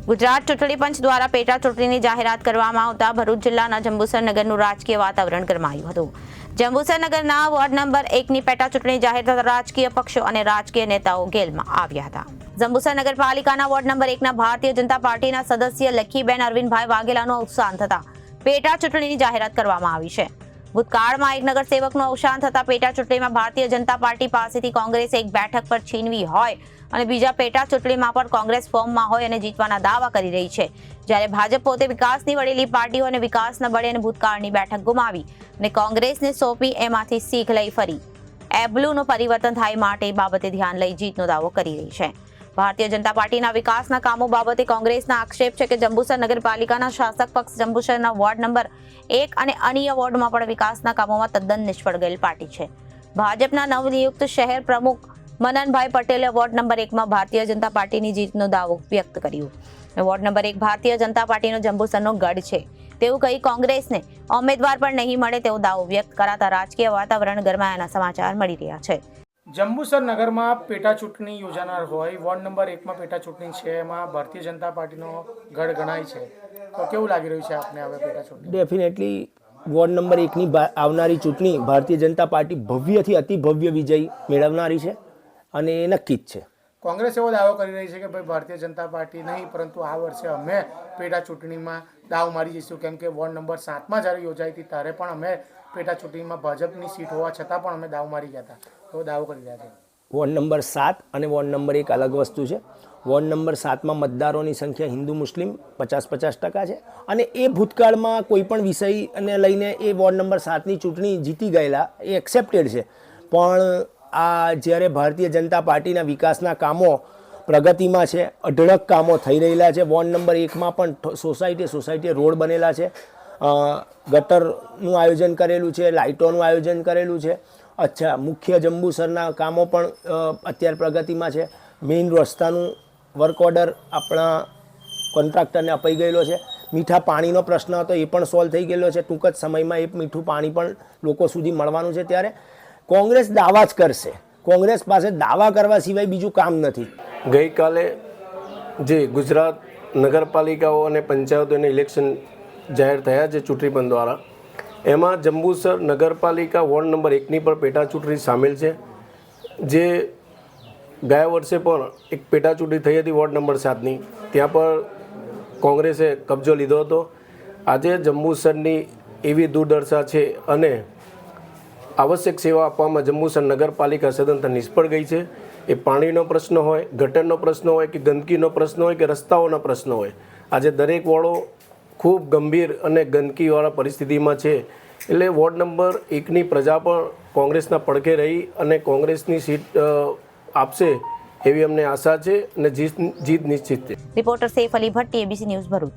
ગુજરાત ચૂંટણી પંચ દ્વારા પેટા ચૂંટણીની જાહેરાત કરવામાં આવતા ભરૂચ જિલ્લાના જંબુસર નગરનું રાજકીય વાતાવરણ ગરમાયું હતું। જંબુસર નગરના વોર્ડ નંબર 1ની પેટા ચૂંટણી જાહેર થતા રાજકીય પક્ષો અને રાજકીય નેતાઓ ગેલમાં આવ્યા હતા। જંબુસર નગરપાલિકાના વોર્ડ નંબર 1ના ભારતીય જનતા પાર્ટીના સદસ્ય લખીબેન અરવિંદભાઈ વાઘેલાનું અવસાન થતા પેટા ચૂંટણીની જાહેરાત કરવામાં આવી છે। ભૂતકાળમાં એક નગરસેવકનું અવસાન થતા પેટા ચૂંટણીમાં ભારતીય જનતા પાર્ટી પાસેથી કોંગ્રેસે એક બેઠક પર છીનવી હોય અને બીજા પેટા ચૂંટણીમાં પણ કોંગ્રેસ ફોર્મમાં હોય અને જીતવાના દાવા કરી રહી છે, જ્યારે ભાજપ પોતે વિકાસની વડેલી પાર્ટીઓ અને વિકાસના બળે અને ભૂતકાળની બેઠક ગુમાવી અને કોંગ્રેસને સોંપી એમાંથી શીખ લઈ ફરી એબ્લુનું પરિવર્તન થાય માટે બાબતે ધ્યાન લઈ જીતનો દાવો કરી રહી છે। ભારતીય જનતા પાર્ટીના વિકાસના કામો બાબતે કોંગ્રેસના આક્ષેપ છે કે જંબુસર નગરપાલિકાના શાસક પક્ષ જંબુસરના વોર્ડ નંબર 1 અને અન્ય વોર્ડમાં પણ વિકાસના કામોમાં તદ્દન નિષ્ફળ ગયેલ પાર્ટી છે। ભાજપના નવનિયુક્ત શહેર પ્રમુખ મનનભાઈ પટેલે વોર્ડ નંબર 1માં ભારતીય જનતા પાર્ટીની જીતનો દાવો વ્યક્ત કર્યો। વોર્ડ નંબર 1 ભારતીય જનતા પાર્ટીનો જંબુસરનો ગઢ છે તેવું કહી કોંગ્રેસને ઉમેદવાર પણ નહીં મળે તેવો દાવો વ્યક્ત કરાતા રાજકીય વાતાવરણ ગરમાયાના સમાચાર મળી રહ્યા છે। જંબુસર નગરમાં પેટા ચૂંટણી યોજાનાર હોય, વોર્ડ નંબર 1માં પેટા ચૂંટણી છે, એમાં ભારતીય જનતા પાર્ટીનો ગઢ ગણાય છે, તો કેવું લાગી રહ્યું છે આપને હવે પેટા ચૂંટણી? ડેફિનેટલી વોર્ડ નંબર 1ની આવનારી ચૂંટણી ભારતીય જનતા પાર્ટી ભવ્યથી અતિ ભવ્ય વિજય મેળવનારી છે અને એ નક્કી જ છે। કોંગ્રેસ એવો દાવો કરી રહી છે કે ભાઈ ભારતીય જનતા પાર્ટી નહીં, પરંતુ આ વર્ષે અમે પેટા ચૂંટણીમાં દાવ મારી જઈશું, કેમ કે વોર્ડ નંબર 7માં જ્યારે યોજાઈ હતી ત્યારે પણ અમે પેટા ચૂંટણીમાં ભાજપની સીટ હોવા છતાં પણ અમે દાવ મારી ગયા હતા, એવો દાવો કરી રહ્યા છે। વોર્ડ નંબર 7 અને વોર્ડ નંબર 1 અલગ વસ્તુ છે। વોર્ડ નંબર 7માં મતદારોની સંખ્યા હિન્દુ મુસ્લિમ 50-50% છે અને એ ભૂતકાળમાં કોઈ પણ વિષયને લઈને એ વોર્ડ નંબર 7ની ચૂંટણી જીતી ગયેલા એ એક્સેપ્ટેડ છે, પણ આ જ્યારે ભારતીય જનતા પાર્ટીના વિકાસના કામો પ્રગતિમાં છે, અઢળક કામો થઈ રહેલા છે। વોર્ડ નંબર 1માં પણ સોસાયટી રોડ બનેલા છે, ગટરનું આયોજન કરેલું છે, લાઇટોનું આયોજન કરેલું છે। અચ્છા, મુખ્ય જંબુસરના કામો પણ અત્યારે પ્રગતિમાં છે। મેઇન રસ્તાનું વર્ક ઓર્ડર આપણા કોન્ટ્રાક્ટરને અપાઈ ગયેલો છે। મીઠા પાણીનો પ્રશ્ન હતો એ પણ સોલ્વ થઈ ગયેલો છે। ટૂંક જ સમયમાં એ મીઠું પાણી પણ લોકો સુધી મળવાનું છે। ત્યારે કોંગ્રેસ દાવા જ કરશે, કોંગ્રેસ પાસે દાવા કરવા સિવાય બીજું કામ નથી। ગઈકાલે જે ગુજરાત નગરપાલિકાઓ અને પંચાયતોના ઇલેક્શન જાહેર થયા છે ચૂંટણી પંચ દ્વારા, એમાં જંબુસર નગરપાલિકા વોર્ડ નંબર 1ની પણ પેટા ચૂંટણી સામેલ છે। જે ગયા વર્ષે પણ એક પેટા ચૂંટણી થઈ હતી વોર્ડ નંબર 7ની, ત્યાં પણ કોંગ્રેસે કબજો લીધો હતો। આજે જંબુસરની એવી દુર્દશા છે અને આવશ્યક સેવા આપવામાં જંબુસર નગરપાલિકા સદંતર નિષ્ફળ ગઈ છે। એ પાણીનો પ્રશ્ન હોય, ગટરનો પ્રશ્ન હોય કે ગંદકીનો પ્રશ્ન હોય કે રસ્તાઓનો પ્રશ્ન હોય, આજે દરેક વોર્ડો ખૂબ ગંભીર અને ગંદકીવાળા પરિસ્થિતિમાં છે। એટલે વોર્ડ નંબર 1ની પ્રજા પણ કોંગ્રેસના પડખે રહી અને કોંગ્રેસની સીટ આપશે એવી અમને આશા છે અને જીત નિશ્ચિત છે। Reporter Saif Ali Bhatt, ABC news Bharuch.